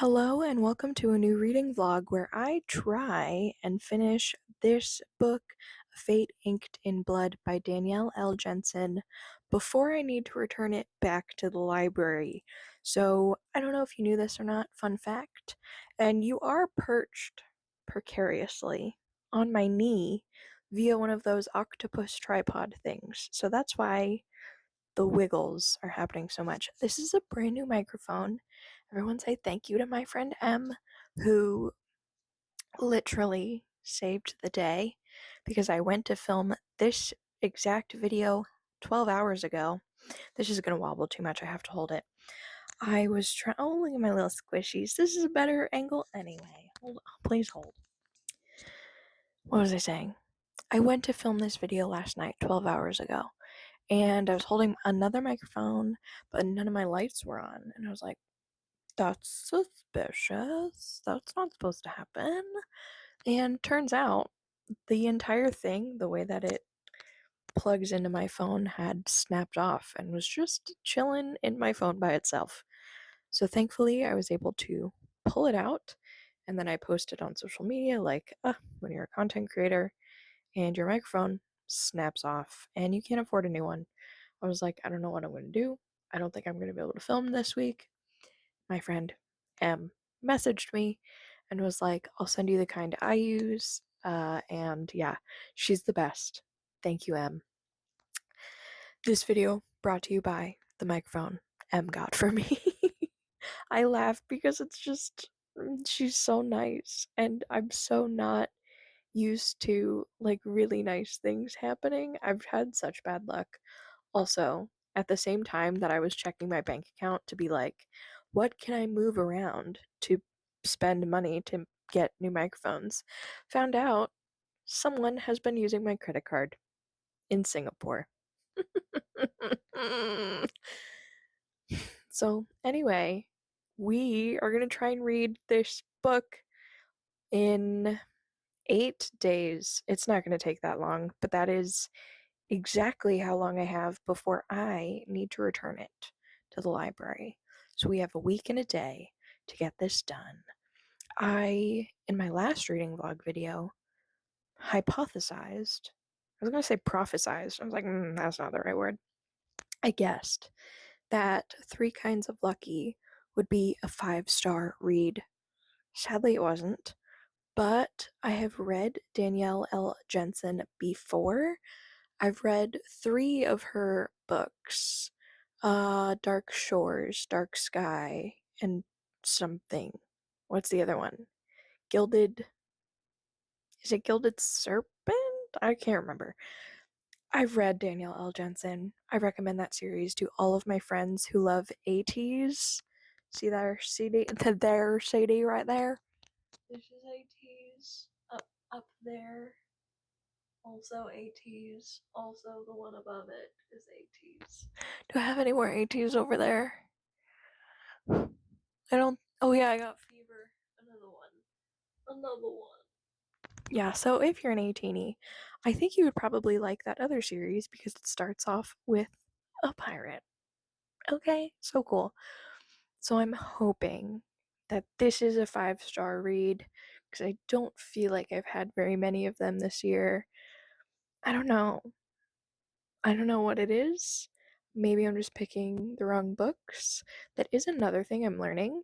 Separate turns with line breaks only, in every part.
Hello and welcome to a new reading vlog where I try and finish this book, Fate Inked in Blood by Danielle L. Jensen, before I need to return it back to the library. So I don't know if you knew this or not, fun fact, and you are perched precariously on my knee via one of those octopus tripod things. So that's why the wiggles are happening so much. This is a brand new microphone. Everyone say thank you to my friend M, who literally saved the day because I went to film this exact video 12 hours ago. This is going to wobble too much. I have to hold it. I was trying. Oh, look at my little squishies. This is a better angle anyway. Hold on. Please hold. What was I saying? I went to film this video last night, 12 hours ago, and I was holding another microphone, but none of my lights were on. And I was like, that's suspicious. That's not supposed to happen. And turns out the entire thing, the way that it plugs into my phone, had snapped off and was just chilling in my phone by itself. So thankfully, I was able to pull it out, and then I posted on social media like, when you're a content creator and your microphone snaps off and you can't afford a new one. I was like, I don't know what I'm going to do. I don't think I'm going to be able to film this week. My friend M messaged me and was like, I'll send you the kind I use. And yeah, she's the best. Thank you, M. This video brought to you by the microphone M got for me. I laugh because it's just, she's so nice. And I'm so not used to like really nice things happening. I've had such bad luck. Also, at the same time that I was checking my bank account to be like, what can I move around to spend money to get new microphones, found out someone has been using my credit card in Singapore. So, anyway, we are going to try and read this book in 8 days. It's not going to take that long, but that is exactly how long I have before I need to return it to the library. So we have a week and a day to get this done. In my last reading vlog video, hypothesized, I was going to say prophesized. I was like, that's not the right word. I guessed that Three Kinds of Lucky would be a 5-star read. Sadly, it wasn't. But I have read Danielle L. Jensen before. I've read 3 of her books. Dark Shores, Dark Sky, and something. What's the other one? Is it Gilded Serpent? I can't remember. I've read Danielle L. Jensen. I recommend that series to all of my friends who love 80s. See their CD, their CD right there? This is 80s. Up there. Also 80s. Also the one above it is 80s. Do I have any more 80s over there? I don't. Oh yeah, I got Fever. Another one. Another one. Yeah, so if you're an 18 I think you would probably like that other series because it starts off with a pirate. Okay, so cool. So I'm hoping that this is a 5-star read because I don't feel like I've had very many of them this year. I don't know. I don't know what it is. Maybe I'm just picking the wrong books. That is another thing I'm learning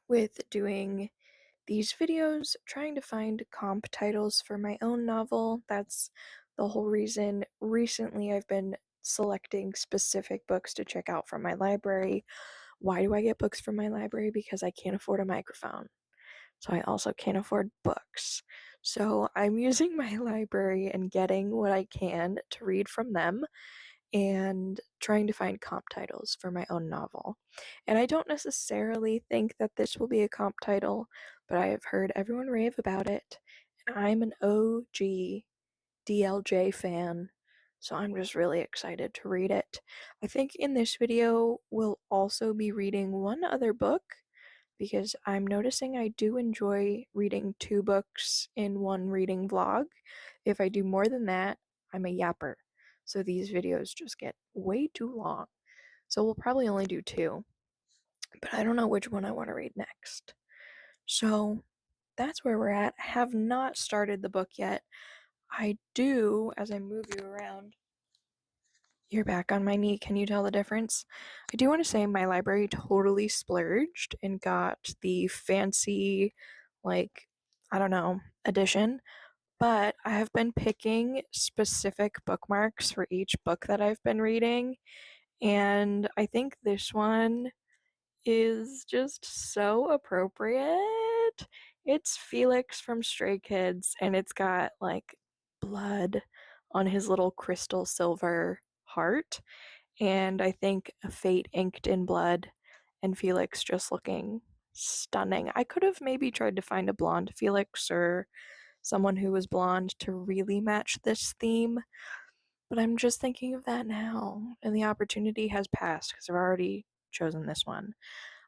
with doing these videos, trying to find comp titles for my own novel. That's the whole reason recently I've been selecting specific books to check out from my library. Why do I get books from my library? Because I can't afford a microphone. So I also can't afford books. So I'm using my library and getting what I can to read from them and trying to find comp titles for my own novel. And I don't necessarily think that this will be a comp title, but I have heard everyone rave about it, and I'm an OG DLJ fan, so I'm just really excited to read it. I think in this video we'll also be reading one other book because I'm noticing I do enjoy reading 2 books in one reading vlog. If I do more than that, I'm a yapper. So these videos just get way too long. So we'll probably only do 2. but I don't know which one I want to read next. So that's where we're at. I have not started the book yet. I do, as I move you around, you're back on my knee. Can you tell the difference? I do want to say my library totally splurged and got the fancy, like, I don't know, edition. But I have been picking specific bookmarks for each book that I've been reading. And I think this one is just so appropriate. It's Felix from Stray Kids, and it's got like blood on his little crystal silver heart. And I think a fate inked in blood, and Felix just looking stunning. I could have maybe tried to find a blonde Felix or someone who was blonde to really match this theme, but I'm just thinking of that now, and the opportunity has passed because I've already chosen this one.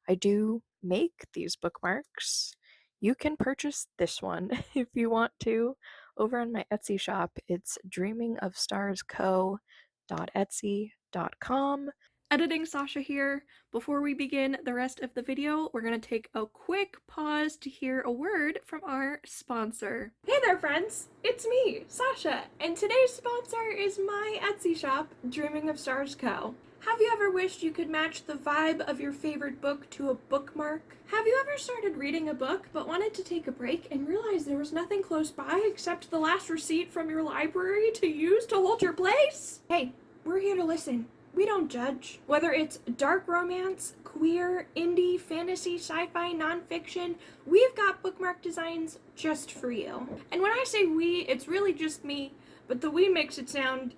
I do make these bookmarks. You can purchase this one if you want to over on my Etsy shop. It's dreamingofstarsco.etsy.com. Editing Sasha here. Before we begin the rest of the video, we're going to take a quick pause to hear a word from our sponsor. Hey there, friends! It's me, Sasha, and today's sponsor is my Etsy shop, Dreaming of Stars Co. Have you ever wished you could match the vibe of your favorite book to a bookmark? Have you ever started reading a book but wanted to take a break and realized there was nothing close by except the last receipt from your library to use to hold your place? Hey, we're here to listen. We don't judge. Whether it's dark romance, queer, indie, fantasy, sci-fi, nonfiction, we've got bookmark designs just for you. And when I say we, it's really just me, but the we makes it sound,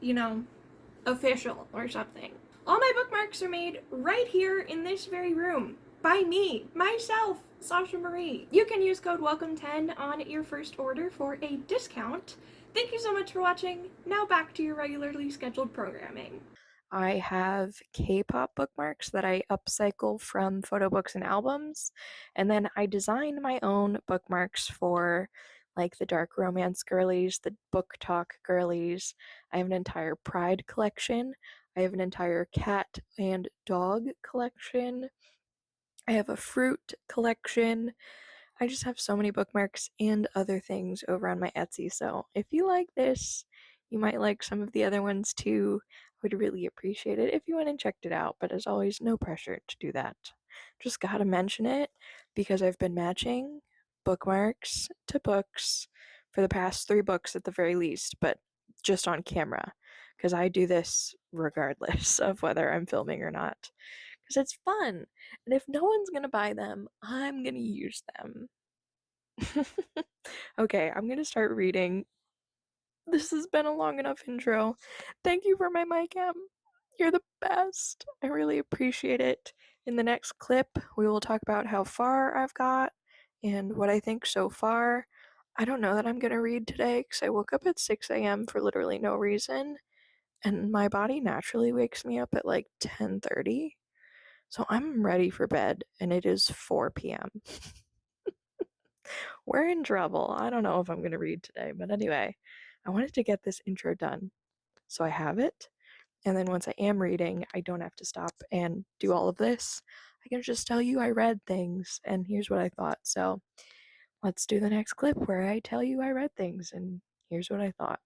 official or something. All my bookmarks are made right here in this very room by me, myself, Sasha Marie. You can use code WELCOME10 on your first order for a discount. Thank you so much for watching. Now back to your regularly scheduled programming. I have K-pop bookmarks that I upcycle from photo books and albums, and then I design my own bookmarks for like the dark romance girlies, the book talk girlies. I have an entire Pride collection. I have an entire cat and dog collection. I have a fruit collection. I just have so many bookmarks and other things over on my Etsy. So if you like this, you might like some of the other ones too. I would really appreciate it if you went and checked it out. But as always, no pressure to do that. Just gotta mention it because I've been matching bookmarks to books for the past 3 books at the very least, but just on camera because I do this regardless of whether I'm filming or not because it's fun. And if no one's gonna buy them, I'm gonna use them. Okay, I'm gonna start reading. This has been a long enough intro. Thank you for my mic cam. You're the best. I really appreciate it. In the next clip, we will talk about how far I've got and what I think so far. I don't know that I'm gonna read today because I woke up at 6 a.m. for literally no reason, and my body naturally wakes me up at like 10:30. So I'm ready for bed, and it is 4 p.m. We're in trouble. I don't know if I'm going to read today, but anyway, I wanted to get this intro done. So I have it, and then once I am reading, I don't have to stop and do all of this. I can just tell you I read things, and here's what I thought. So let's do the next clip where I tell you I read things, and here's what I thought.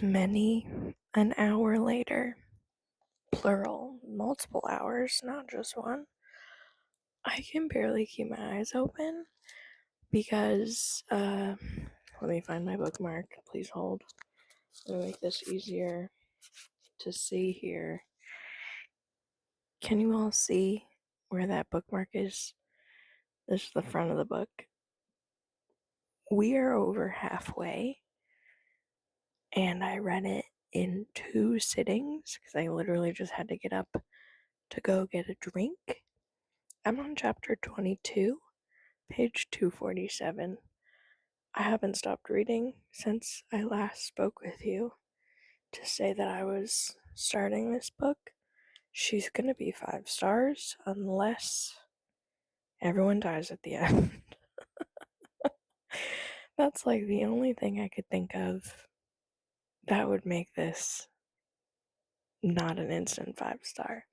Many an hour later, plural, multiple hours, not just one, I can barely keep my eyes open because, let me find my bookmark. Please hold. Let me make this easier to see here. Can you all see where that bookmark is? This is the front of the book. We are over halfway, and I read it in 2 sittings because I literally just had to get up to go get a drink. I'm on chapter 22, page 247. I haven't stopped reading since I last spoke with you to say that I was starting this book. She's gonna be 5 stars unless everyone dies at the end. That's like the only thing I could think of that would make this not an instant 5-star.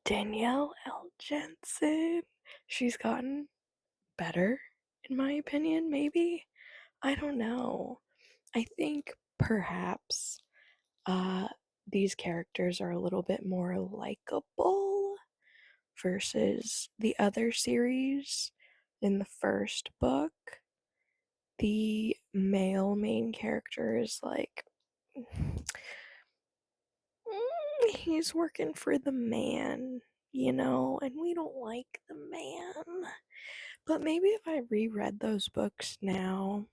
Danielle L. Jensen. She's gotten better, in my opinion, maybe. I don't know. I think perhaps these characters are a little bit more likable versus the other series. In the first book, the male main character is like, he's working for the man, and we don't like the man. But maybe if I reread those books now,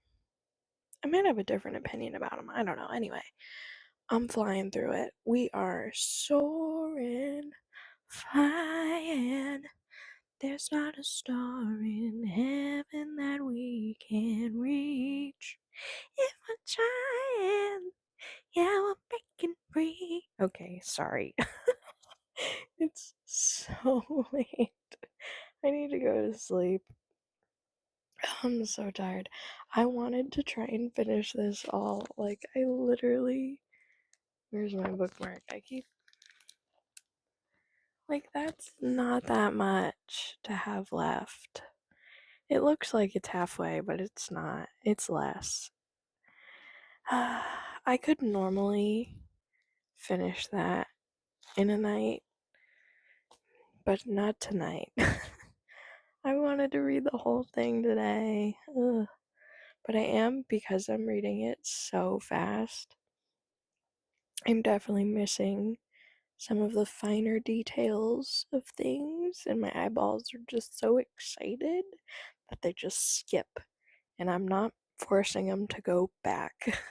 I might have a different opinion about them. I don't know. Anyway, I'm flying through it. We are soaring, flying. There's not a star in heaven that we can reach. If we're trying, yeah, we're breaking free. Okay, sorry. It's so late. I need to go to sleep. I'm so tired. I wanted to try and finish this all. Like, I literally. Where's my bookmark? That's not that much to have left. It looks like it's halfway, but it's not. It's less. I could normally finish that in a night, but not tonight. I wanted to read the whole thing today. Ugh. But I am, because I'm reading it so fast. I'm definitely missing some of the finer details of things, and my eyeballs are just so excited that they just skip. And I'm not forcing them to go back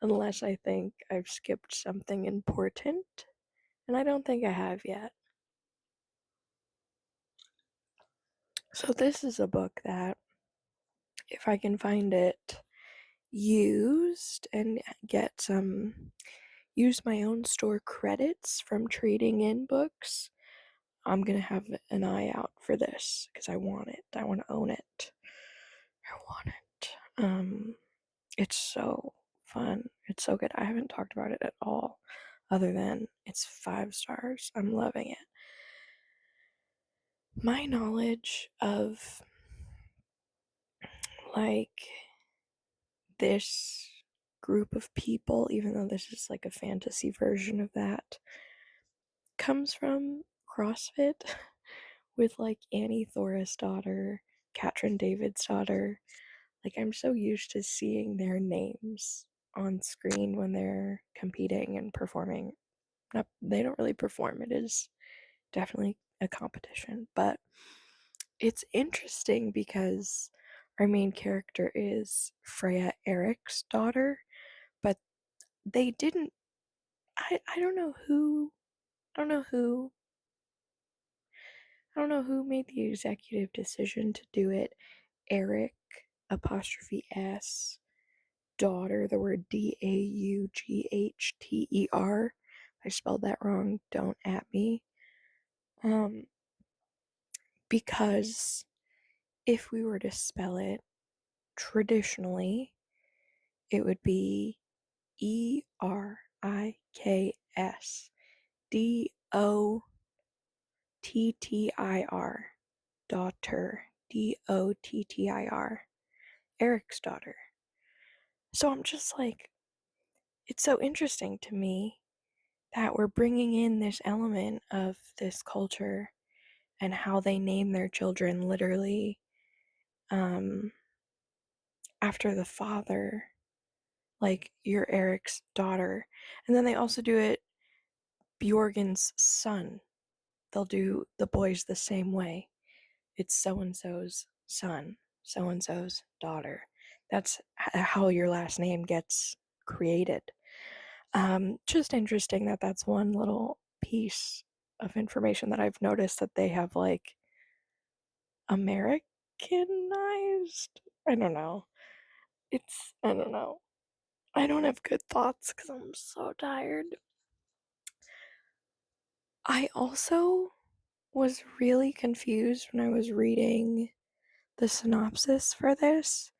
unless I think I've skipped something important, and I don't think I have yet. So this is a book that, if I can find it used and use my own store credits from trading in books, I'm gonna have an eye out for this because I want it. I want to own it. I want it. It's so fun. It's so good. I haven't talked about it at all, other than it's 5 stars. I'm loving it. My knowledge of like this group of people, even though this is like a fantasy version of that, comes from CrossFit with like Annie Thorisdottir, Katrin Davidsdottir. Like, I'm so used to seeing their names on screen when they're competing and performing. They don't really perform, it is definitely a competition, but it's interesting because our main character is Freya Eriksdottir, but they didn't. I don't know who. I don't know who. I don't know who made the executive decision to do it. Eric apostrophe S daughter, the word Daughter. I spelled that wrong. Don't at me. Because if we were to spell it traditionally, it would be Eriksdottir, daughter, Dottir, Eriksdottir. So I'm just like, it's so interesting to me that we're bringing in this element of this culture and how they name their children literally um, after the father, like you're Eric's daughter. And then they also do it Bjorgen's son. They'll do the boys the same way. It's so and so's son, so and so's daughter. That's how your last name gets created. Just interesting that that's one little piece of information that I've noticed that they have like Americanized. I don't know. I don't know. I don't have good thoughts because I'm so tired. I also was really confused when I was reading the synopsis for this.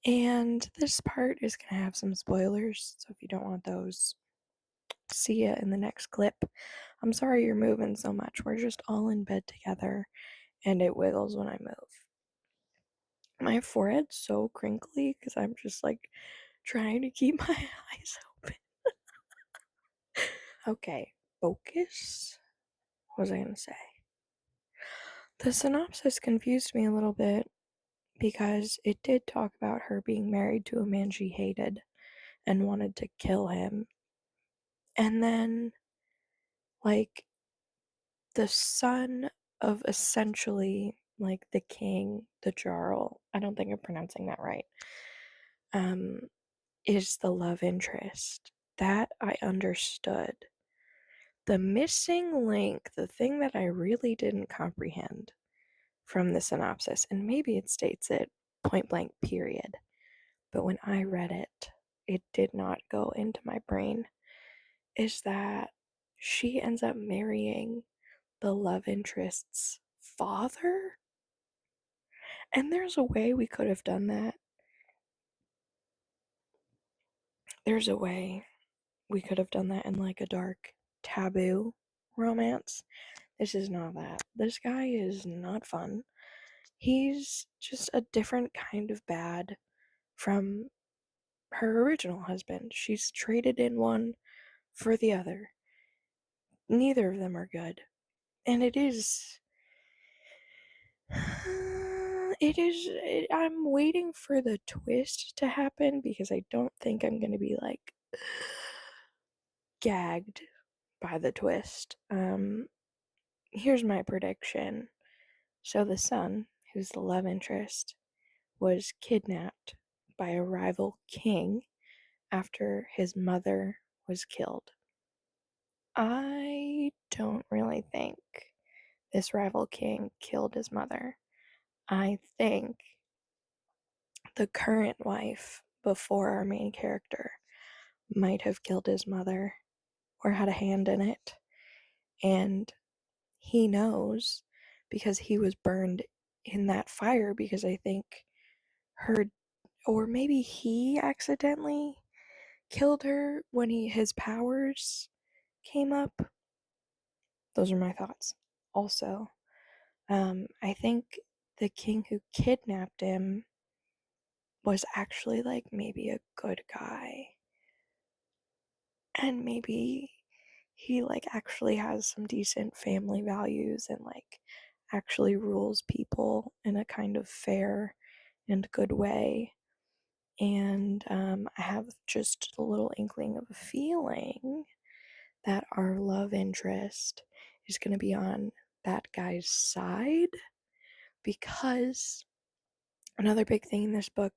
And this part is going to have some spoilers. So if you don't want those, see ya in the next clip. I'm sorry you're moving so much. We're just all in bed together and it wiggles when I move. My forehead's so crinkly because I'm just like trying to keep my eyes open. Okay, focus. What was I going to say? The synopsis confused me a little bit because it did talk about her being married to a man she hated and wanted to kill him. And then, like, the son of essentially, like, the king, the Jarl, I don't think I'm pronouncing that right, um, is the love interest. That I understood. The missing link, the thing that I really didn't comprehend from the synopsis, and maybe it states it point blank, period, but when I read it, it did not go into my brain, is that she ends up marrying the love interest's father? And there's a way we could have done that. There's a way we could have done that in like a dark taboo romance. This is not that. This guy is not fun. He's just a different kind of bad from her original husband. She's traded in one for the other. Neither of them are good. And it is. I'm waiting for the twist to happen because I don't think I'm going to be like gagged by the twist. Here's my prediction. So the son, who's the love interest, was kidnapped by a rival king after his mother was killed. I don't really think this rival king killed his mother. I think the current wife before our main character might have killed his mother or had a hand in it. And he knows because he was burned in that fire because I think her, or maybe he accidentally killed her when his powers came up. Those are my thoughts. Also, I think the king who kidnapped him was actually like maybe a good guy. And maybe he like actually has some decent family values and like actually rules people in a kind of fair and good way. And I have just a little inkling of a feeling that our love interest is going to be on that guy's side because another big thing in this book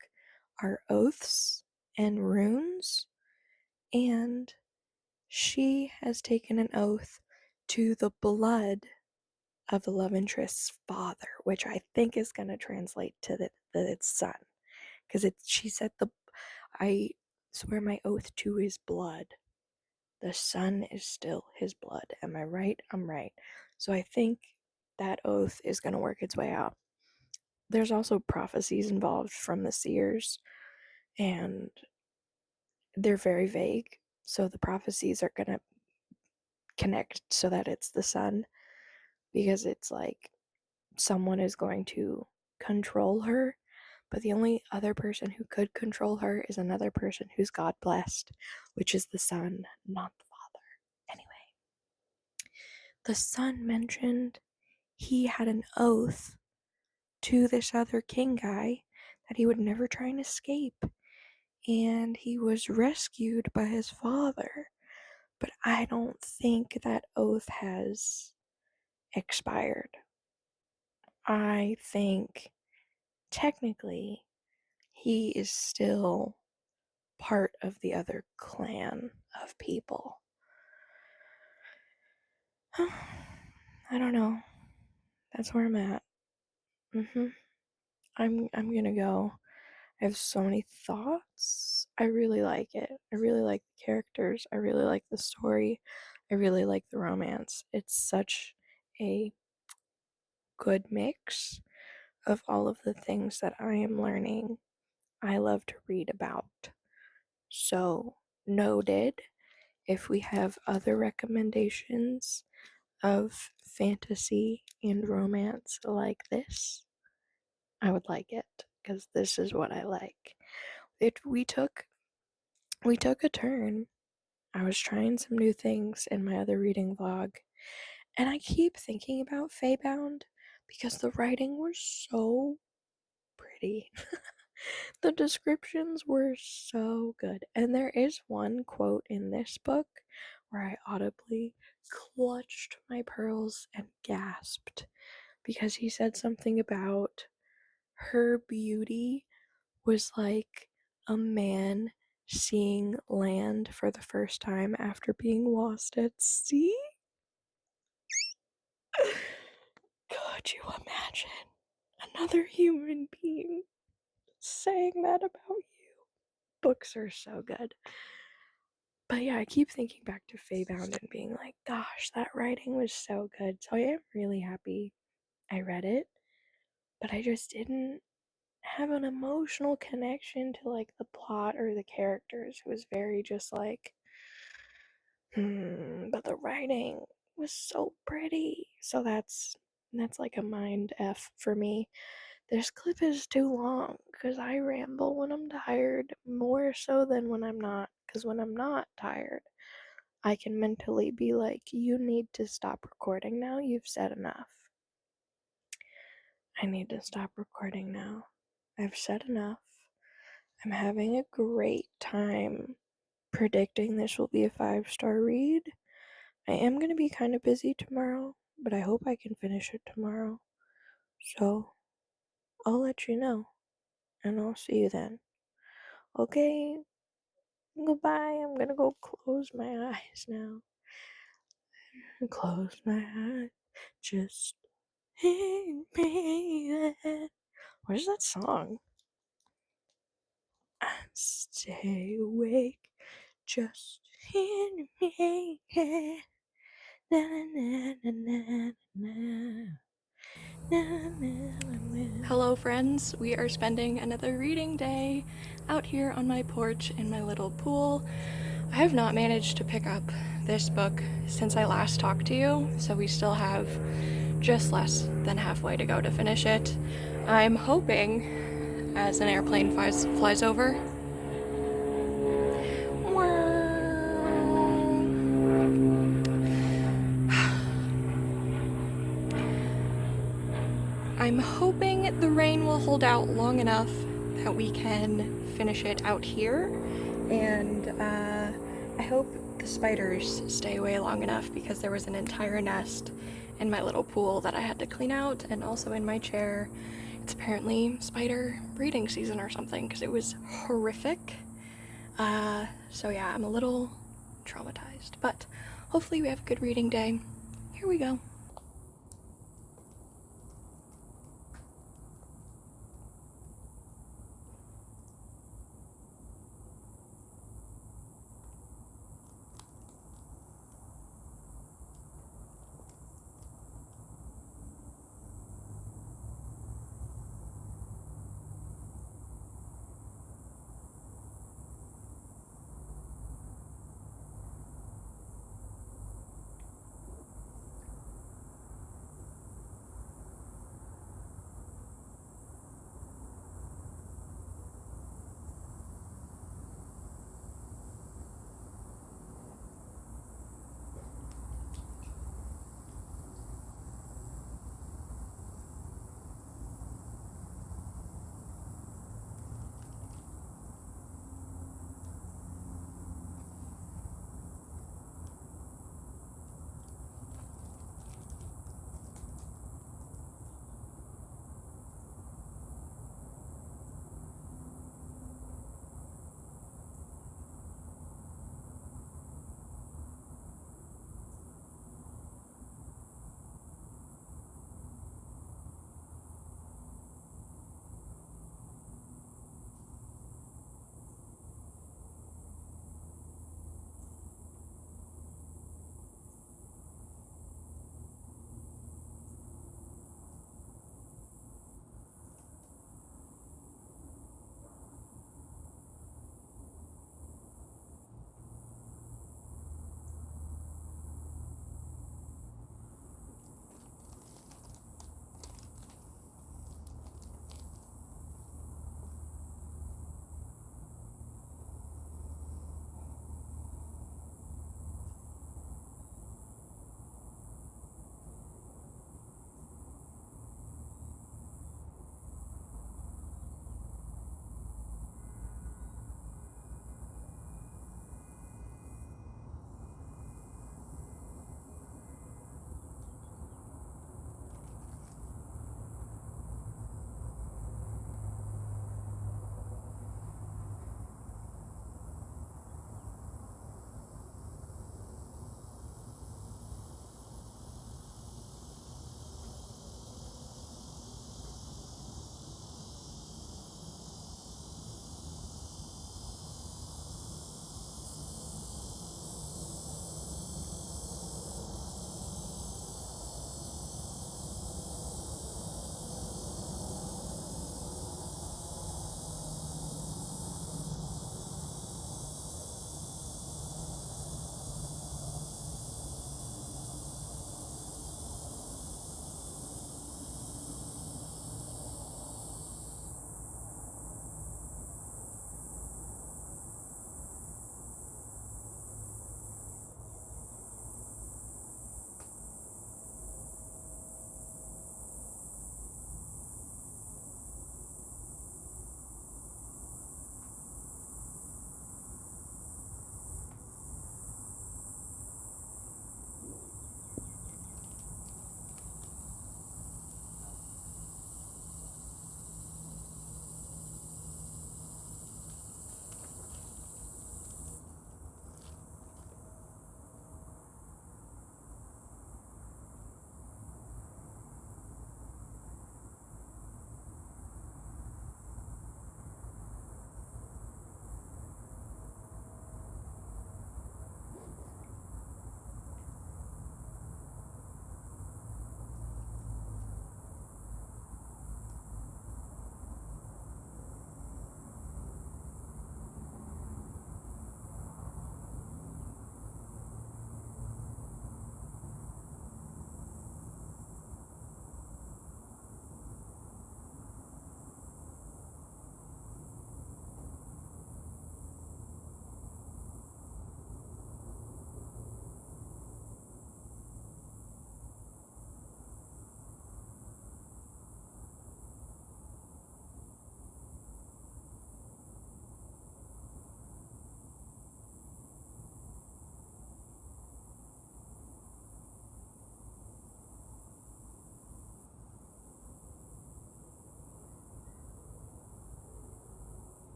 are oaths and runes, and she has taken an oath to the blood of the love interest's father, which I think is going to translate to the son, because she said I swear my oath to his blood. The son is still his blood. Am I right? I'm right. So I think that oath is going to work its way out. There's also prophecies involved from the seers, and they're very vague. So the prophecies are going to connect so that it's the son, because it's like someone is going to control her, but the only other person who could control her is another person who's God blessed, which is the son, not the father. Anyway, the son mentioned he had an oath to this other king guy that he would never try and escape, and he was rescued by his father. But I don't think that oath has expired. I think technically he is still part of the other clan of people. I don't know. That's where I'm at. I'm gonna go. I have so many thoughts. I really like it. I really like the characters. I really like the story. I really like the romance. It's such a good mix of all of the things that I am learning I love to read about. So, noted. If we have other recommendations of fantasy and romance like this, I would like it, because this is what I like. We took a turn. I was trying some new things in my other reading vlog, and I keep thinking about Faebound because the writing was so pretty. The descriptions were so good. And there is one quote in this book where I audibly clutched my pearls and gasped, because he said something about her beauty was like a man seeing land for the first time after being lost at sea. Could you imagine another human being saying that about you? Books are so good. But yeah, I keep thinking back to Faebound and being like, gosh, that writing was so good. So I am really happy I read it, but I just didn't have an emotional connection to like the plot or the characters. It was very just like, but the writing was so pretty. So that's like a mind F for me. This clip is too long because I ramble when I'm tired, more so than when I'm not. Because when I'm not tired, I can mentally be like, you need to stop recording now. You've said enough. I need to stop recording now. I've said enough. I'm having a great time predicting this will be a 5-star read. I am going to be kind of busy tomorrow, but I hope I can finish it tomorrow. So, I'll let you know, and I'll see you then. Okay, goodbye. I'm gonna go close my eyes now. Close my eyes, just in me. What is that song? Stay awake, just in me. Na, na, na, na, na. Hello friends, we are spending another reading day out here on my porch in my little pool. I have not managed to pick up this book since I last talked to you, so we still have just less than halfway to go to finish it. I'm hoping, as an airplane flies over, I'm hoping the rain will hold out long enough that we can finish it out here, and I hope the spiders stay away long enough, because there was an entire nest in my little pool that I had to clean out, and also in my chair. It's apparently spider breeding season or something, because it was horrific. So yeah, I'm a little traumatized, but hopefully we have a good reading day. Here we go.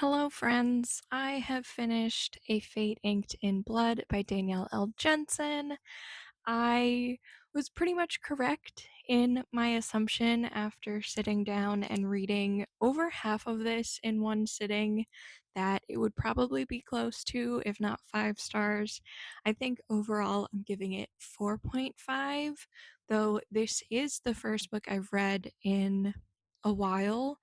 Hello, friends. I have finished A Fate Inked in Blood by Danielle L. Jensen. I was pretty much correct in my assumption after sitting down and reading over half of this in one sitting that it would probably be close to, if not 5 stars. I think overall I'm giving it 4.5, though this is the first book I've read in a while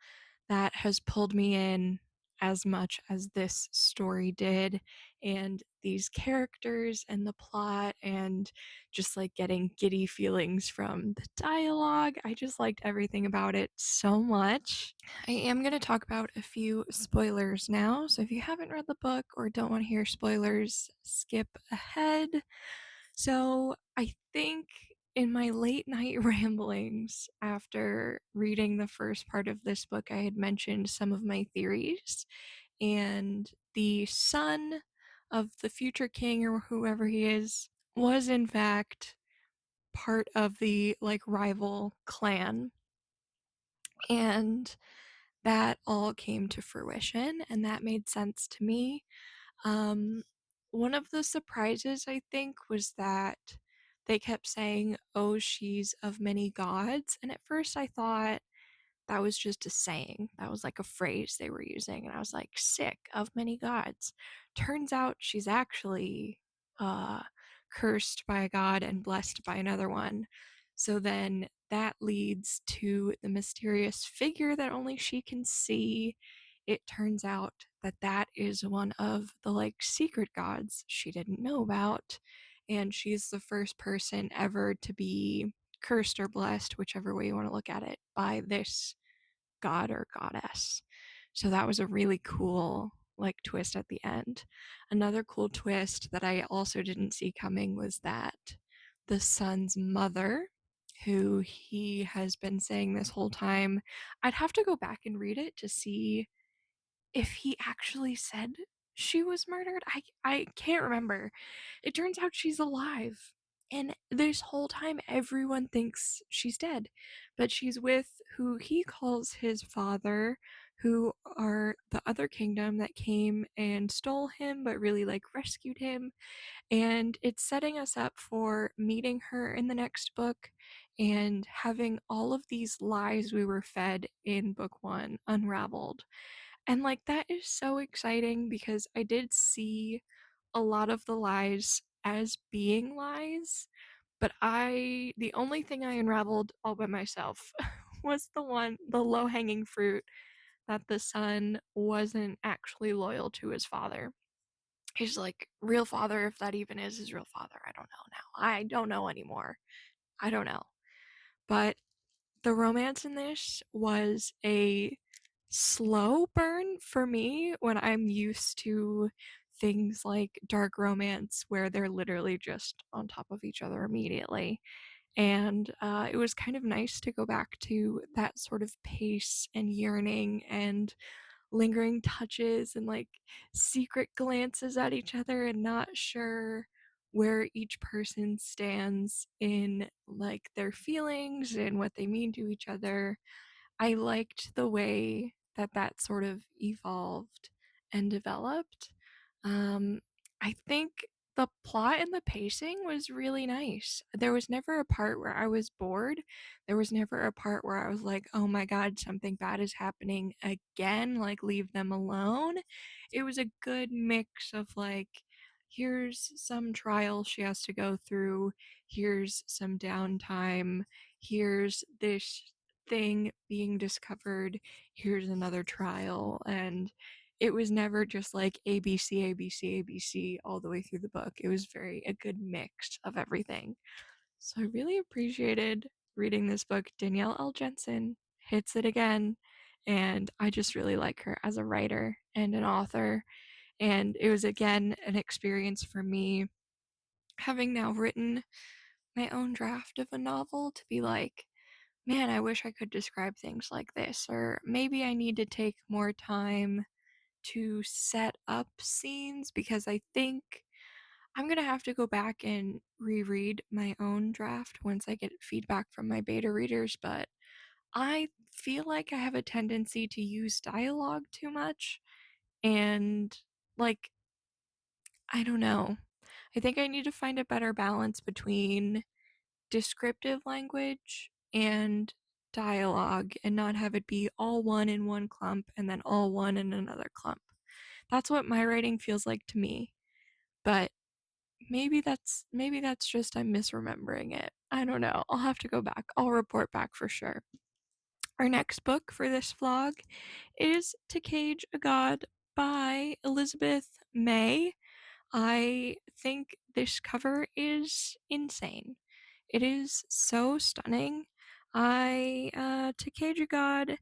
that has pulled me in as much as this story did, and these characters and the plot and just like getting giddy feelings from the dialogue. I just liked everything about it so much. I am going to talk about a few spoilers now, so if you haven't read the book or don't want to hear spoilers, skip ahead. So, I think in my late night ramblings after reading the first part of this book, I had mentioned some of my theories, and the son of the future king or whoever he is was in fact part of the like rival clan, and that all came to fruition and that made sense to me. um, One of the surprises, I think, was that they kept saying, "Oh, she's of many gods," and at first I thought that was just a saying. That was like a phrase they were using, and I was like, "Sick, of many gods." Turns out she's actually uh cursed by a god and blessed by another one. So then that leads to the mysterious figure that only she can see. It turns out that that is one of the like secret gods she didn't know about, and she's the first person ever to be cursed or blessed, whichever way you want to look at it, by this god or goddess. So that was a really cool like twist at the end. Another cool twist that I also didn't see coming was that the son's mother, who he has been saying this whole time, I'd have to go back and read it to see if he actually said she was murdered. I can't remember. It turns out she's alive. And this whole time everyone thinks she's dead. But she's with who he calls his father, who are the other kingdom that came and stole him but really like rescued him. And it's setting us up for meeting her in the next book and having all of these lies we were fed in book 1 unraveled. And like that is so exciting because I did see a lot of the lies as being lies, but the only thing I unraveled all by myself was the low-hanging fruit, that the son wasn't actually loyal to his father. His like real father, if that even is his real father. I don't know now. I don't know anymore. I don't know. But the romance in this was a slow burn for me when I'm used to things like dark romance where they're literally just on top of each other immediately. And it was kind of nice to go back to that sort of pace and yearning and lingering touches and like secret glances at each other and not sure where each person stands in like their feelings and what they mean to each other. I liked the way that that sort of evolved and developed. Um, I think the plot and the pacing was really nice. There was never a part where I was bored. There was never a part where I was like, oh my god, something bad is happening again, like leave them alone. It was a good mix of like, here's some trial she has to go through, here's some downtime, here's this thing being discovered, here's another trial, and it was never just like ABC, ABC, ABC all the way through the book. It was very a good mix of everything. So I really appreciated reading this book. Danielle L. Jensen hits it again, and I just really like her as a writer and an author. And it was again an experience for me, having now written my own draft of a novel, to be like, man, I wish I could describe things like this, or maybe I need to take more time to set up scenes, because I think I'm gonna have to go back and reread my own draft once I get feedback from my beta readers, but I feel like I have a tendency to use dialogue too much, And, like, I don't know. I think I need to find a better balance between descriptive language and dialogue and not have it be all one in one clump and then all one in another clump. That's what my writing feels like to me. But maybe that's just I'm misremembering it. I don't know. I'll have to go back. I'll report back for sure. Our next book for this vlog is To Cage a God by Elizabeth May. I think this cover is insane. It is so stunning. To cage a god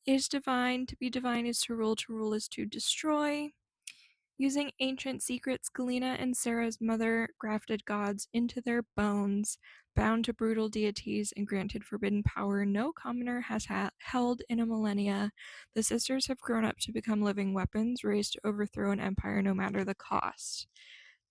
is divine. To be divine is to rule is to destroy. Using ancient secrets, Galena and Sarah's mother grafted gods into their bones, bound to brutal deities and granted forbidden power no commoner has held in a millennia. The sisters have grown up to become living weapons, raised to overthrow an empire no matter the cost.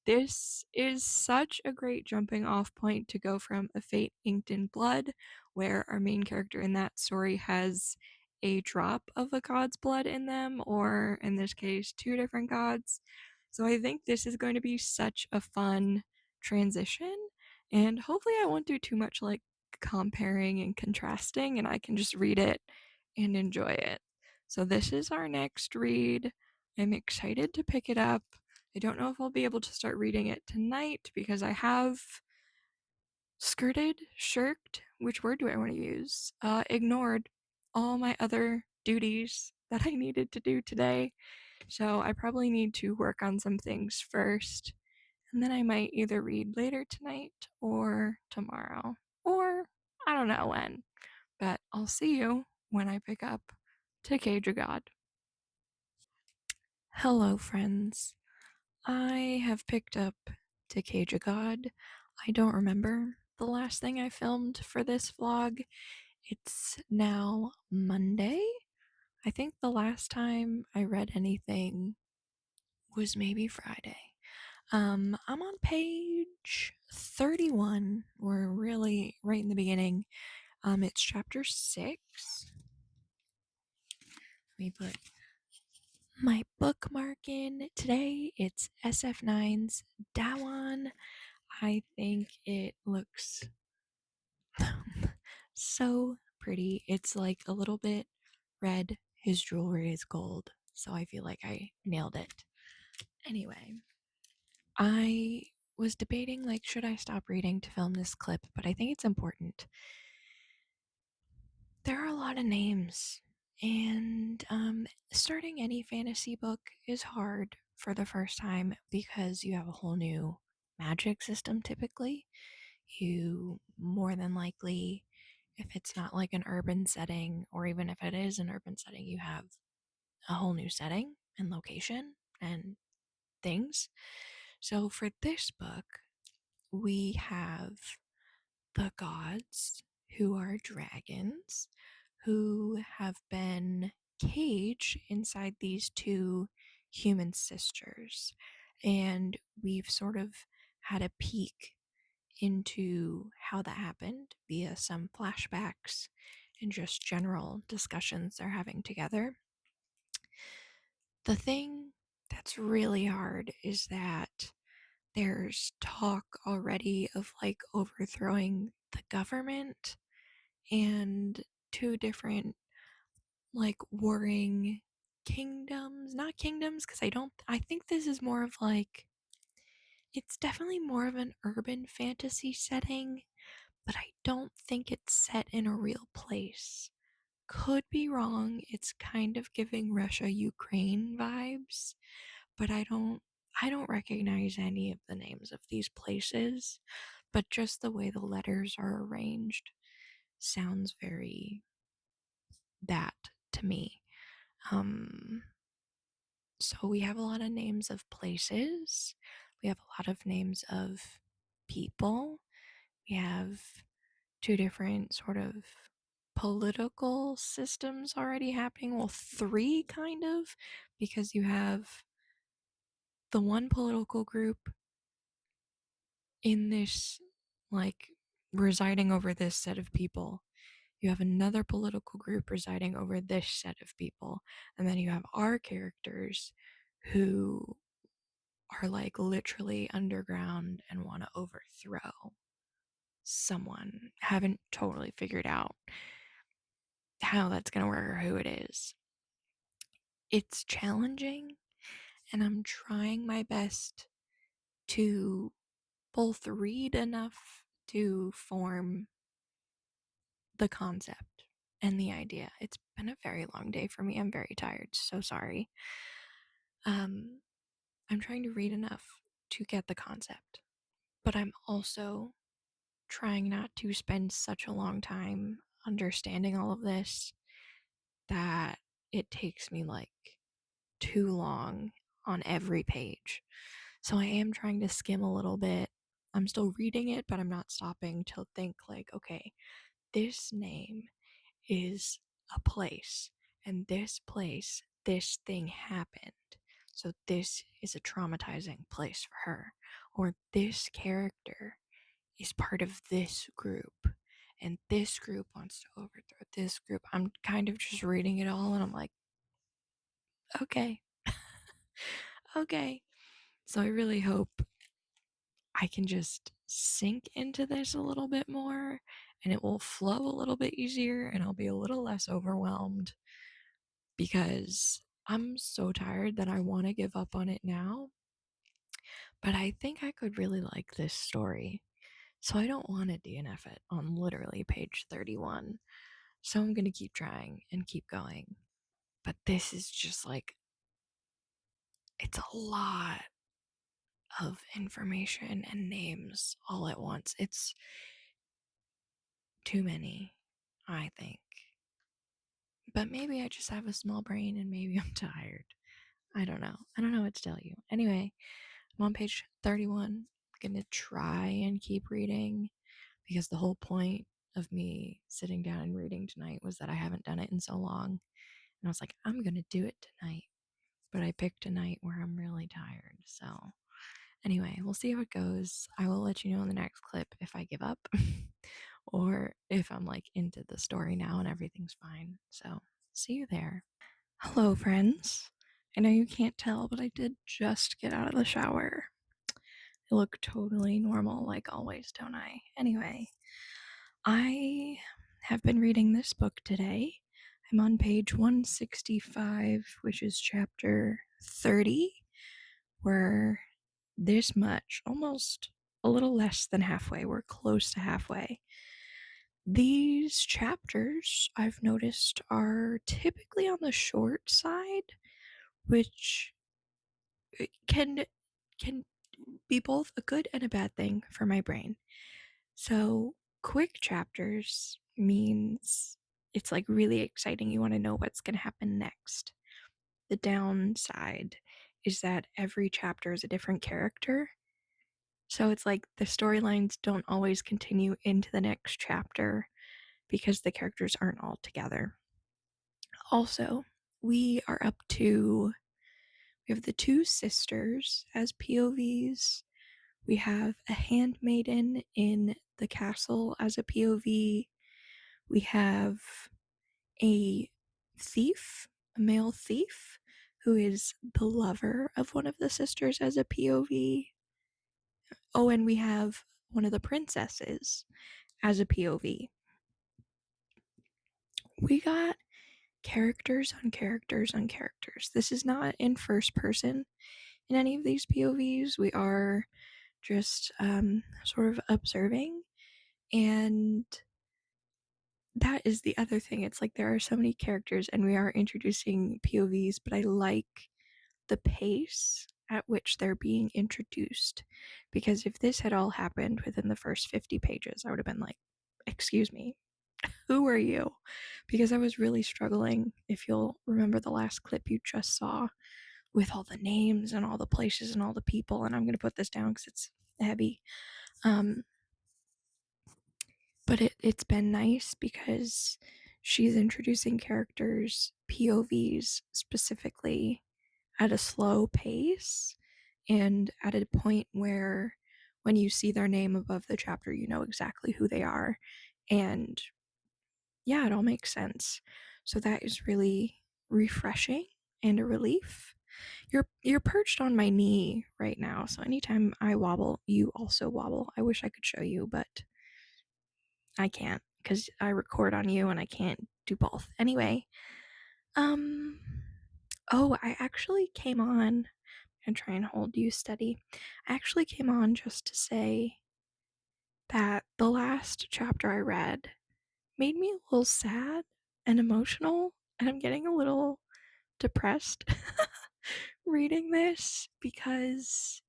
This is such a great jumping off point to go from A Fate Inked in Blood, where our main character in that story has a drop of a god's blood in them, or in this case, two different gods. So I think this is going to be such a fun transition, and hopefully I won't do too much like comparing and contrasting, and I can just read it and enjoy it. So this is our next read. I'm excited to pick it up. I don't know if I'll be able to start reading it tonight because I have shirked, which word do I want to use? Ignored all my other duties that I needed to do today. So I probably need to work on some things first, and then I might either read later tonight or tomorrow, or I don't know when, but I'll see you when I pick up To Cage a God. Hello, friends. I have picked up To Cage a God. I don't remember the last thing I filmed for this vlog. It's now Monday. I think the last time I read anything was maybe Friday. I'm on page 31. We're really right in the beginning. It's chapter 6. Let me put my bookmark in. Today it's SF9's Dawan. I think it looks so pretty. It's like a little bit red. His jewelry is gold, so I feel like I nailed it. Anyway, I was debating like should I stop reading to film this clip, but I think it's important. There are a lot of names, and starting any fantasy book is hard for the first time because you have a whole new magic system typically. You more than likely, if it's not like an urban setting, or even if it is an urban setting, you have a whole new setting and location and things. So for this book, we have the gods, who are dragons, who have been caged inside these two human sisters. And we've sort of had a peek into how that happened via some flashbacks and just general discussions they're having together. The thing that's really hard is that there's talk already of like overthrowing the government and two different like warring kingdoms, not kingdoms, because I think this is more of like, it's definitely more of an urban fantasy setting, but I don't think it's set in a real place. Could be wrong. It's kind of giving Russia Ukraine vibes, but I don't recognize any of the names of these places, but just the way the letters are arranged sounds very that to me. Um so we have a lot of names of places. We have a lot of names of people. We have two different sort of political systems already happening. Well, three kind of, because you have the one political group in this, like, residing over this set of people you have another political group presiding over this set of people, and then you have our characters who are like literally underground and want to overthrow someone. Haven't totally figured out how that's going to work or who it is. It's challenging, and I'm trying my best to both read enough to form the concept and the idea. It's been a very long day for me. I'm very tired. So sorry. I'm trying to read enough to get the concept, but I'm also trying not to spend such a long time understanding all of this that it takes me like too long on every page. So I am trying to skim a little bit. I'm still reading it, but I'm not stopping to think like, okay, this name is a place, and this place, this thing happened. So this is a traumatizing place for her. Or this character is part of this group, and this group wants to overthrow this group. I'm kind of just reading it all, and I'm like, okay, okay. So I really hope I can just sink into this a little bit more, and it will flow a little bit easier, and I'll be a little less overwhelmed, because I'm so tired that I want to give up on it now. But I think I could really like this story. So I don't want to DNF it on literally page 31. So I'm going to keep trying and keep going. But this is just like, it's a lot of information and names all at once. It's too many, I think. But maybe I just have a small brain and maybe I'm tired. I don't know. I don't know what to tell you. Anyway, I'm on page 31. I'm going to try and keep reading, because the whole point of me sitting down and reading tonight was that I haven't done it in so long. And I was like, I'm going to do it tonight. But I picked a night where I'm really tired. So, anyway, we'll see how it goes. I will let you know in the next clip if I give up or if I'm like into the story now and everything's fine. So, see you there. Hello, friends. I know you can't tell, but I did just get out of the shower. I look totally normal, like always, don't I? Anyway, I have been reading this book today. I'm on page 165, which is chapter 30. We're this much, almost a little less than halfway. We're close to halfway. These chapters, I've noticed, are typically on the short side, which can be both a good and a bad thing for my brain. So, quick chapters means it's like really exciting. You want to know what's going to happen next. The downside is that every chapter is a different character. So it's like the storylines don't always continue into the next chapter because the characters aren't all together. Also, we have the two sisters as POVs. We have a handmaiden in the castle as a POV. We have a thief, a male thief, who is the lover of one of the sisters as a POV. Oh, and we have one of the princesses as a POV. We got characters on characters on characters. This is not in first person in any of these POVs. We are just sort of observing, and that is the other thing. It's like there are so many characters and we are introducing POVs, but I like the pace at which they're being introduced, because if this had all happened within the first 50 pages, I would have been like, excuse me, who are you? Because I was really struggling, if you'll remember the last clip you just saw, with all the names and all the places and all the people, and I'm going to put this down because it's heavy. But it's been nice because she's introducing characters, POVs specifically, at a slow pace and at a point where when you see their name above the chapter, you know exactly who they are. And Yeah, it all makes sense. So that is really refreshing and a relief. You're perched on my knee right now, so anytime I wobble, you also wobble. I wish I could show you, but I can't because I record on you and I can't do both. Anyway, um, oh, I actually came on and try and hold you steady. I actually came on just to say that the last chapter I read made me a little sad and emotional, and I'm getting a little depressed reading this because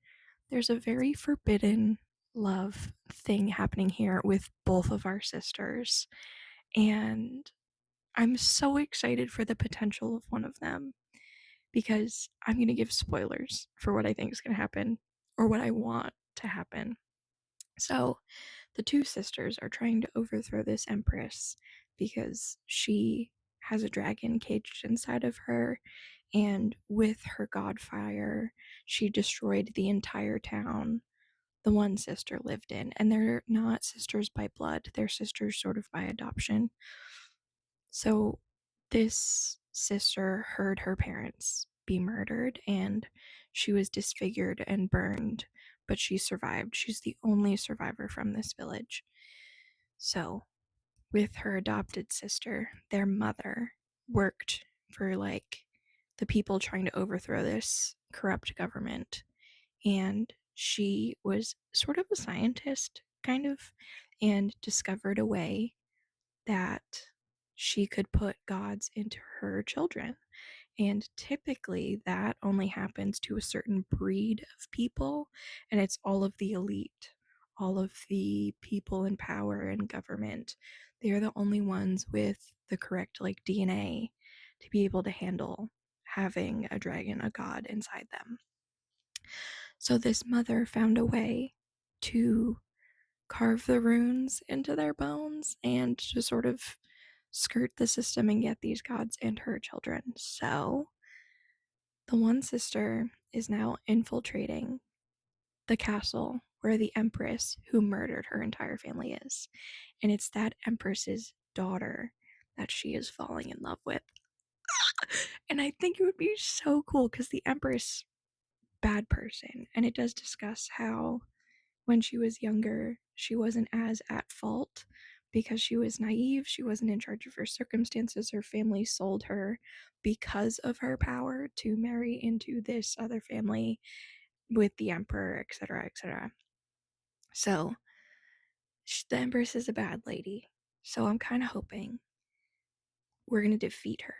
there's a very forbidden love thing happening here with both of our sisters, and I'm so excited for the potential of one of them because I'm going to give spoilers for what I think is going to happen or what I want to happen. So, the two sisters are trying to overthrow this empress because she has a dragon caged inside of her, and with her godfire, she destroyed the entire town the one sister lived in. And they're not sisters by blood, they're sisters sort of by adoption. So, this sister heard her parents be murdered and she was disfigured and burned, but she survived. She's the only survivor from this village. So, with her adopted sister, their mother worked for like the people trying to overthrow this corrupt government. And she was sort of a scientist, kind of, and discovered a way that she could put gods into her children. And typically that only happens to a certain breed of people, and it's all of the elite, all of the people in power and government. They are the only ones with the correct like DNA to be able to handle having a dragon, a god inside them. So this mother found a way to carve the runes into their bones and to sort of skirt the system and get these gods and her children. So the one sister is now infiltrating the castle where the empress who murdered her entire family is. And it's that empress's daughter that she is falling in love with. And I think it would be so cool because the empress, bad person, and it does discuss how when she was younger, she wasn't as at fault because she was naive. She wasn't in charge of her circumstances. Her family sold her because of her power to marry into this other family with the emperor, etc., etc. So, the Empress is a bad lady. So, I'm kind of hoping we're going to defeat her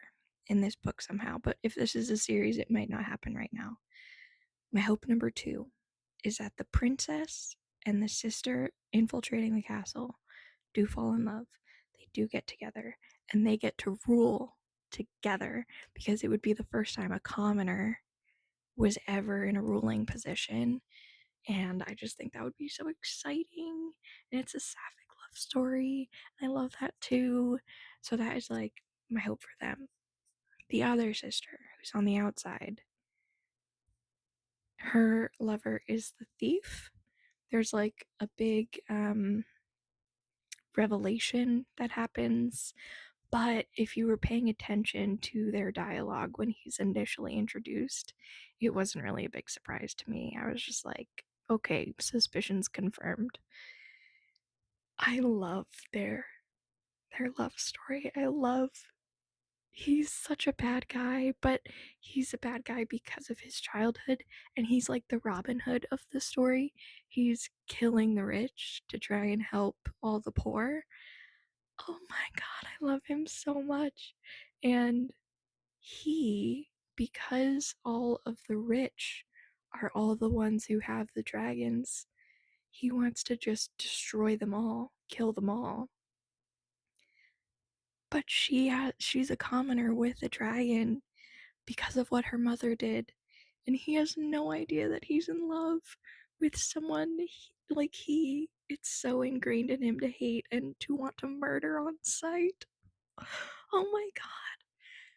in this book somehow. But if this is a series, it might not happen right now. My hope number 2 is that the princess and the sister infiltrating the castle do fall in love. They do get together and they get to rule together because it would be the first time a commoner was ever in a ruling position. And I just think that would be so exciting. And it's a sapphic love story. I love that too. So that is like my hope for them. The other sister, who's on the outside, her lover is the thief. There's like a big revelation that happens. But if you were paying attention to their dialogue when he's initially introduced, it wasn't really a big surprise to me. I was just like, okay, suspicions confirmed. I love their love story. I love he's such a bad guy, but he's a bad guy because of his childhood, and he's like the Robin Hood of the story. He's killing the rich to try and help all the poor. Oh my god, I love him so much. And he, because all of the rich are all the ones who have the dragons, he wants to just destroy them all, kill them all. But she's a commoner with a dragon because of what her mother did, and he has no idea that he's in love with someone like he. It's so ingrained in him to hate and to want to murder on sight. Oh my god.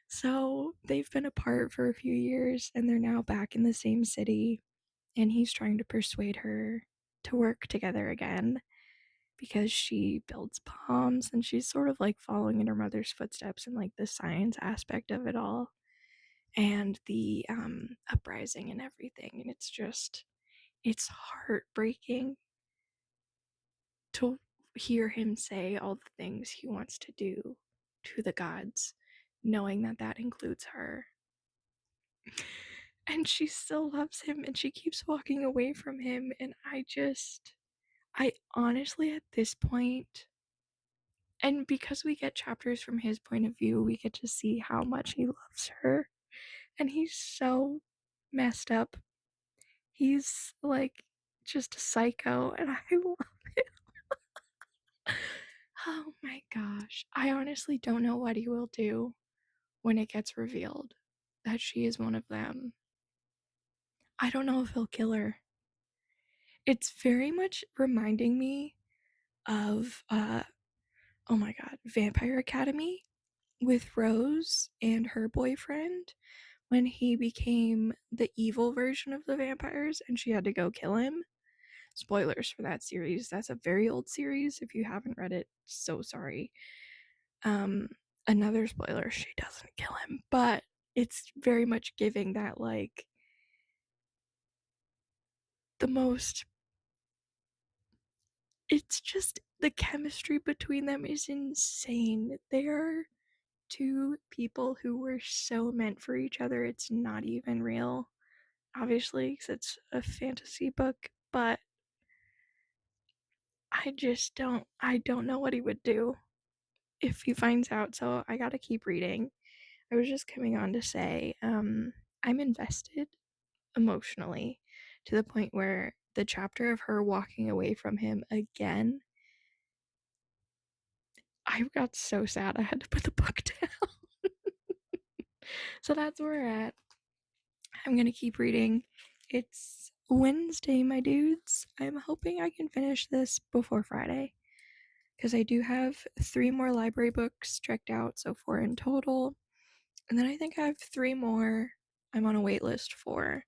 So they've been apart for a few years and they're now back in the same city, and he's trying to persuade her to work together again. because she builds bombs and she's sort of like following in her mother's footsteps in like the science aspect of it all and the uprising and everything. And it's heartbreaking to hear him say all the things he wants to do to the gods, knowing that that includes her. And she still loves him and she keeps walking away from him. And I honestly, at this point, and because we get chapters from his point of view, we get to see how much he loves her. And he's so messed up. He's like just a psycho, and I love it. Oh my gosh. I honestly don't know what he will do when it gets revealed that she is one of them. I don't know if he'll kill her. It's very much reminding me of oh my god, Vampire Academy with Rose and her boyfriend when he became the evil version of the vampires and she had to go kill him. Spoilers for that series. That's a very old series. If you haven't read it, so sorry. Um Another spoiler, she doesn't kill him, but it's very much giving that like the most it's just the chemistry between them is insane. They are two people who were so meant for each other. It's not even real, obviously, because it's a fantasy book, but I don't know what he would do if he finds out, so I gotta keep reading. I was just coming on to say, I'm invested emotionally to the point where the chapter of her walking away from him again, I got so sad I had to put the book down. So that's where we're at. I'm gonna keep reading. It's Wednesday, my dudes. I'm hoping I can finish this before Friday because I do have 3 more library books checked out, so 4 in total. And then I think I have 3 more I'm on a wait list for.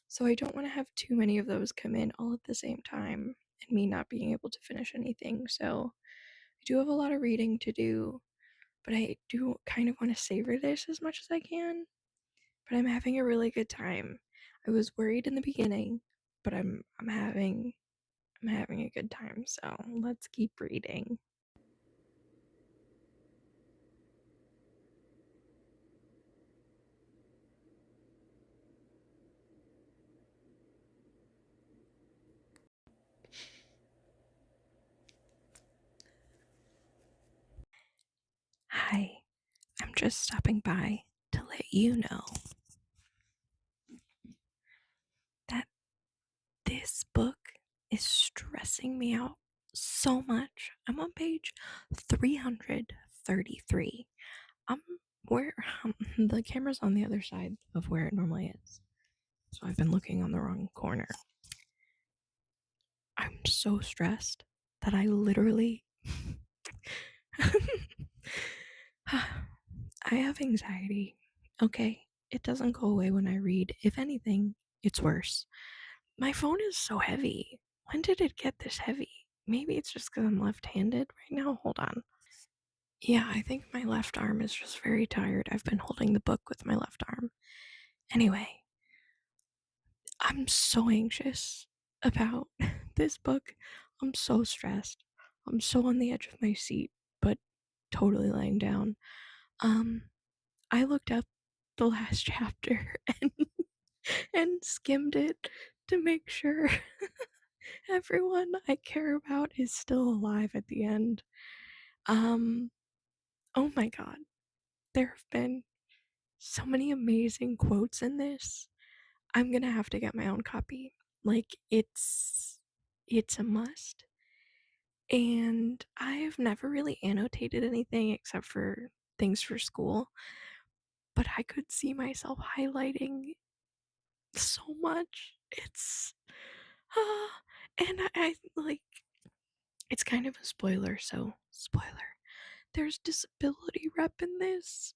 So I don't want to have too many of those come in all at the same time and me not being able to finish anything. So I do have a lot of reading to do, but I do kind of want to savor this as much as I can. But I'm having a really good time. I was worried in the beginning, but I'm having a good time. So let's keep reading. Hi, I'm just stopping by to let you know that this book is stressing me out so much. I'm on page 333. I'm where the camera's on the other side of where it normally is. So I've been looking on the wrong corner. I'm so stressed that I literally I have anxiety. Okay, it doesn't go away when I read. If anything, it's worse. My phone is so heavy. When did it get this heavy? Maybe it's just because I'm left-handed right now. Hold on. Yeah, I think my left arm is just very tired. I've been holding the book with my left arm. Anyway, I'm so anxious about this book. I'm so stressed. I'm so on the edge of my seat, but totally laying down. I looked up the last chapter and skimmed it to make sure everyone I care about is still alive at the end. Um, oh my god, there have been so many amazing quotes in this. I'm gonna have to get my own copy. Like it's a must. And I've never really annotated anything except for things for school, but I could see myself highlighting so much. It's uh, and I like it's kind of a spoiler, so spoiler. There's disability rep in this,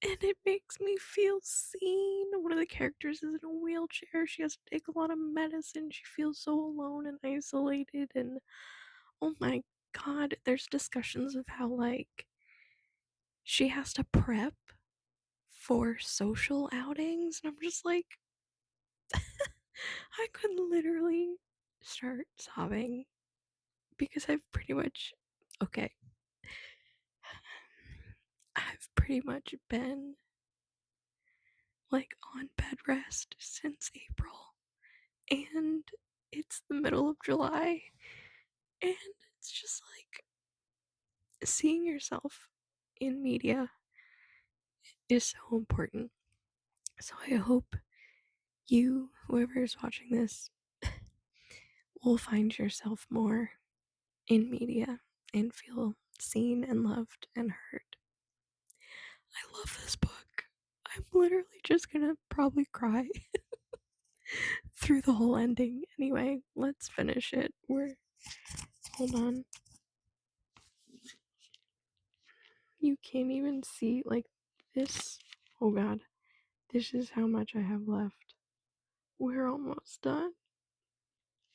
and it makes me feel seen. One of the characters is in a wheelchair. She has to take a lot of medicine. She feels so alone and isolated, and oh my god, there's discussions of how, like, she has to prep for social outings, and I'm just like, I could literally start sobbing because I've pretty much, okay, I've pretty much been like on bed rest since April, and it's the middle of July, and it's just like seeing yourself in media is so important. So I hope you, whoever is watching this, will find yourself more in media and feel seen and loved and heard. I love this book. I'm literally just gonna probably cry through the whole ending. Anyway, let's finish it. Hold on. You can't even see, like, this. Oh god. This is how much I have left. We're almost done.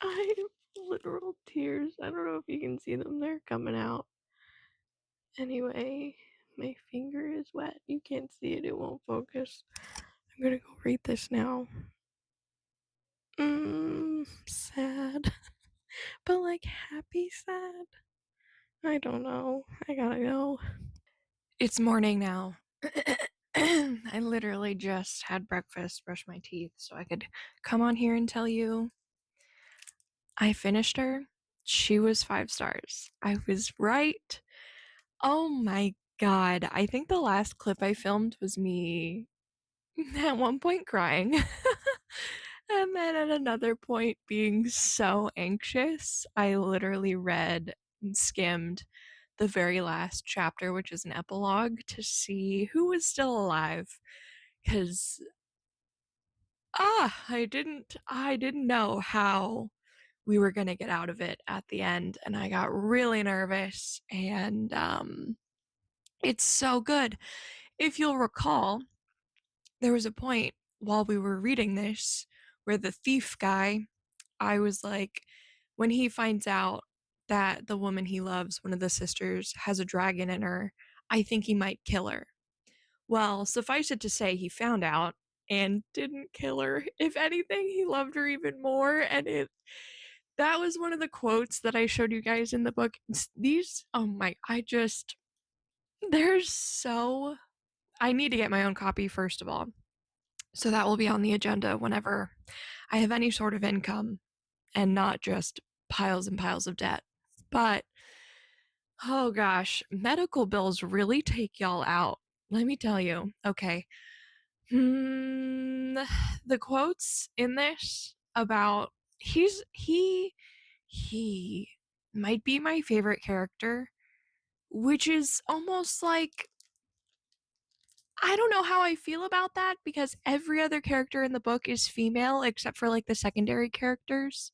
I have literal tears. I don't know if you can see them. They're coming out. Anyway, my finger is wet. You can't see it. It won't focus. I'm gonna go read this now. Sad. But, like, happy sad? I don't know. I gotta go. It's morning now. I literally just had breakfast, brushed my teeth, so I could come on here and tell you I finished her. She was 5 stars. I was right. Oh my god. I think the last clip I filmed was me at one point crying. And then at another point being so anxious. I literally read and skimmed the very last chapter, which is an epilogue, to see who was still alive. Because I didn't know how we were gonna get out of it at the end, and I got really nervous, and it's so good. If you'll recall, there was a point while we were reading this where the thief guy, I was like, when he finds out that the woman he loves, one of the sisters, has a dragon in her, I think he might kill her. Well, suffice it to say, he found out and didn't kill her. If anything, he loved her even more, and that was one of the quotes that I showed you guys in the book. These, oh my, there's so, I need to get my own copy first of all. So that will be on the agenda whenever I have any sort of income and not just piles and piles of debt. But, oh gosh, medical bills really take y'all out. Let me tell you. Okay. The quotes in this about he might be my favorite character, which is almost like, I don't know how I feel about that because every other character in the book is female except for like the secondary characters.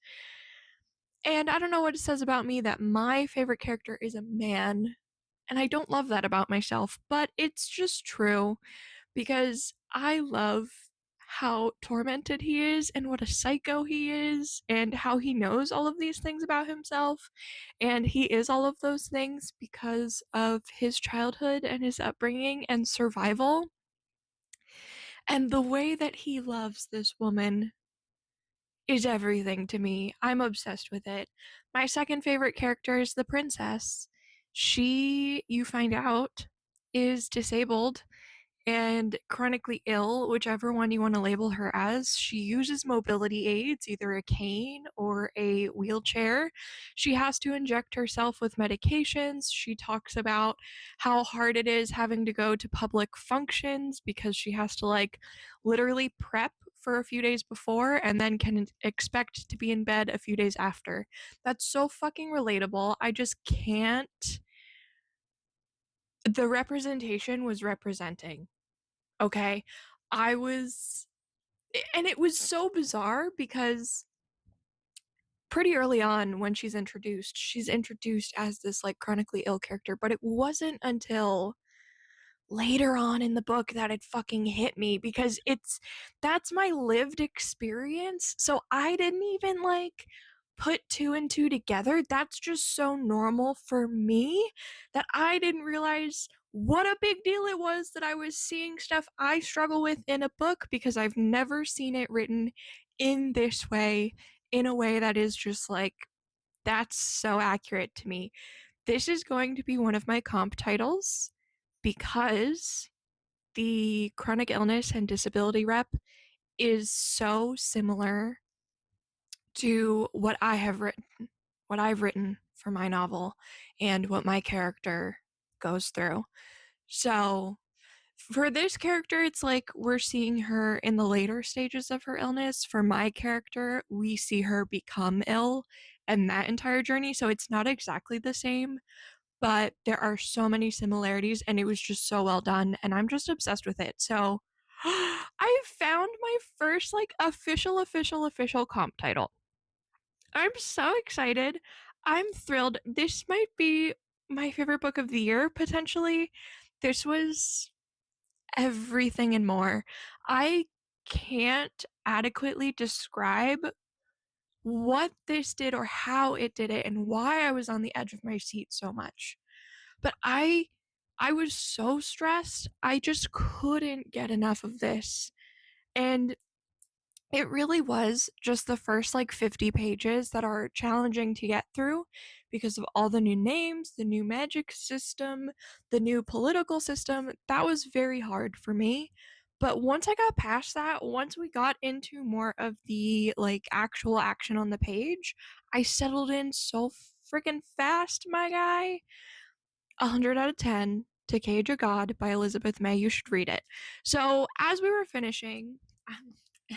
And I don't know what it says about me that my favorite character is a man. And I don't love that about myself, but it's just true because I love how tormented he is and what a psycho he is and how he knows all of these things about himself. And he is all of those things because of his childhood and his upbringing and survival. And the way that he loves this woman is everything to me. I'm obsessed with it. My second favorite character is the princess. She, you find out, is disabled and chronically ill, whichever one you want to label her as. She uses mobility aids, either a cane or a wheelchair. She has to inject herself with medications. She talks about how hard it is having to go to public functions because she has to, like, literally prep for a few days before and then can expect to be in bed a few days after. That's so fucking relatable. I just can't. The representation was representing. Okay. I was, and it was so bizarre because pretty early on when she's introduced as this like chronically ill character, but it wasn't until later on in the book that it fucking hit me because that's my lived experience. So I didn't even like put two and two together. That's just so normal for me that I didn't realize what a big deal it was that I was seeing stuff I struggle with in a book, because I've never seen it written in this way, in a way that is just like, that's so accurate to me. This is going to be one of my comp titles because the chronic illness and disability rep is so similar to what I've written for my novel and what my character goes through. So for this character, it's like we're seeing her in the later stages of her illness. For my character, we see her become ill and that entire journey. So it's not exactly the same, but there are so many similarities and it was just so well done. And I'm just obsessed with it. So I found my first like official comp title. I'm so excited. I'm thrilled. This might be my favorite book of the year, potentially. This was everything and more. I can't adequately describe what this did or how it did it and why I was on the edge of my seat so much. But I was so stressed. I just couldn't get enough of this. And it really was just the first like 50 pages that are challenging to get through because of all the new names, the new magic system, the new political system. That was very hard for me. But once I got past that, once we got into more of the like actual action on the page, I settled in so freaking fast, my guy. 100 out of 10 to Cage of God by Elizabeth May. You should read it. So, as we were finishing,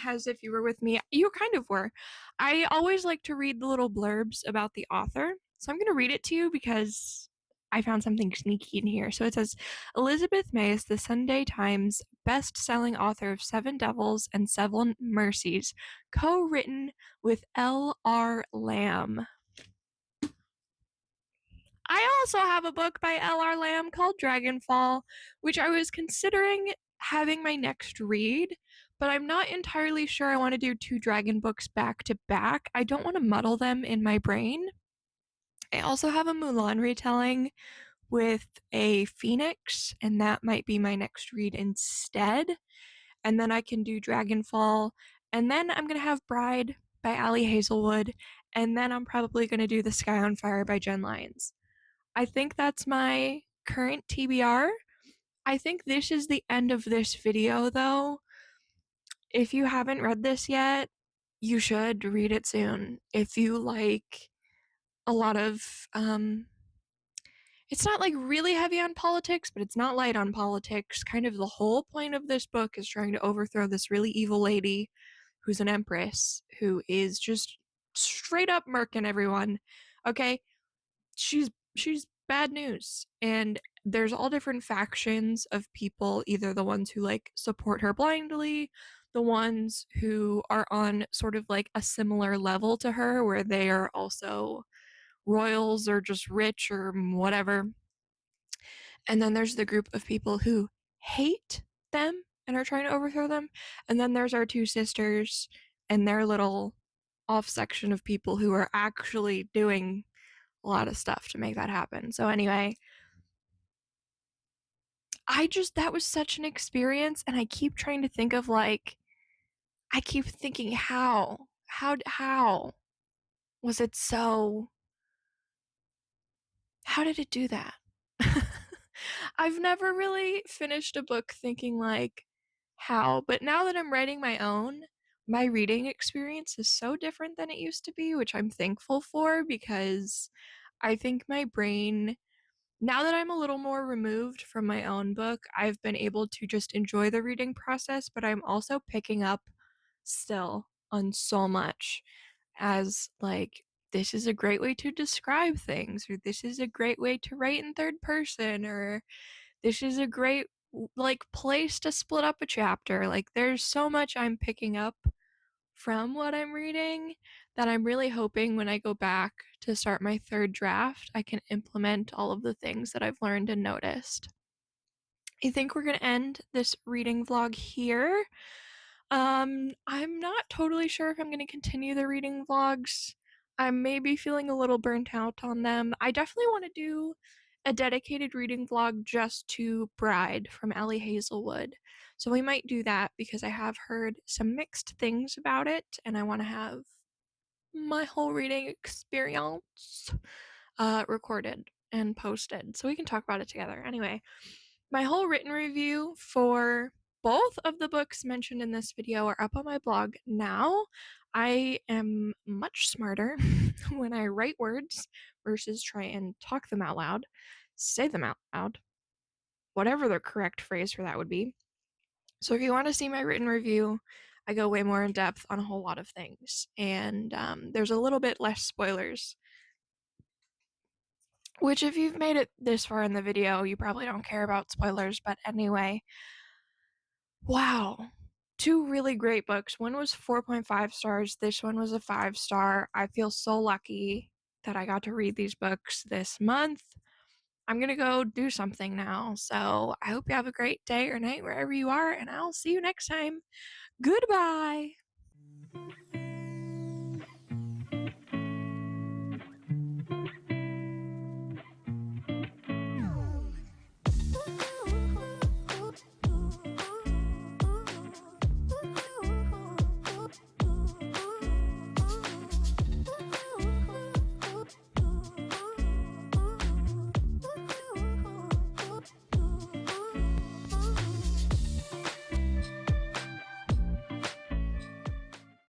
as if you were with me, you kind of were. I always like to read the little blurbs about the author. So, I'm going to read it to you because I found something sneaky in here. So, it says Elizabeth May is the Sunday Times best-selling author of Seven Devils and Seven Mercies, co-written with L.R. Lamb. I also have a book by L.R. Lamb called Dragonfall, which I was considering having my next read, but I'm not entirely sure I want to do two dragon books back to back. I don't want to muddle them in my brain. I also have a Mulan retelling with a phoenix, and that might be my next read instead. And then I can do Dragonfall, and then I'm going to have Bride by Ali Hazelwood, and then I'm probably going to do The Sky on Fire by Jen Lyons. I think that's my current TBR. I think this is the end of this video, though. If you haven't read this yet, you should read it soon. If you like a lot of, it's not like really heavy on politics, but it's not light on politics. Kind of the whole point of this book is trying to overthrow this really evil lady who's an empress who is just straight up murking everyone. Okay? She's bad news, and there's all different factions of people, either the ones who like support her blindly, the ones who are on sort of like a similar level to her where they are also royals or just rich or whatever, and then there's the group of people who hate them and are trying to overthrow them, and then there's our two sisters and their little off section of people who are actually doing a lot of stuff to make that happen. So anyway, that was such an experience, and I keep trying to think of like, I keep thinking how was it so, how did it do that? I've never really finished a book thinking like how, but now that I'm writing my own, my reading experience is so different than it used to be, which I'm thankful for, because I think my brain, now that I'm a little more removed from my own book, I've been able to just enjoy the reading process, but I'm also picking up still on so much, as like, this is a great way to describe things, or this is a great way to write in third person, or this is a great like place to split up a chapter. Like, there's so much I'm picking up from what I'm reading that I'm really hoping when I go back to start my third draft, I can implement all of the things that I've learned and noticed. I think we're going to end this reading vlog here. I'm not totally sure if I'm going to continue the reading vlogs. I may be feeling a little burnt out on them. I definitely want to do a dedicated reading vlog just to Bride from Ellie Hazelwood. So we might do that because I have heard some mixed things about it and I want to have my whole reading experience recorded and posted so we can talk about it together. Anyway, my whole written review for both of the books mentioned in this video are up on my blog now. I am much smarter when I write words versus try and talk them out loud, say them out loud, whatever the correct phrase for that would be. So if you want to see my written review, I go way more in depth on a whole lot of things, and there's a little bit less spoilers. Which, if you've made it this far in the video, you probably don't care about spoilers, but anyway. Wow. Two really great books. One was 4.5 stars. This one was a 5-star. I feel so lucky that I got to read these books this month. I'm gonna go do something now. So I hope you have a great day or night wherever you are, and I'll see you next time. Goodbye.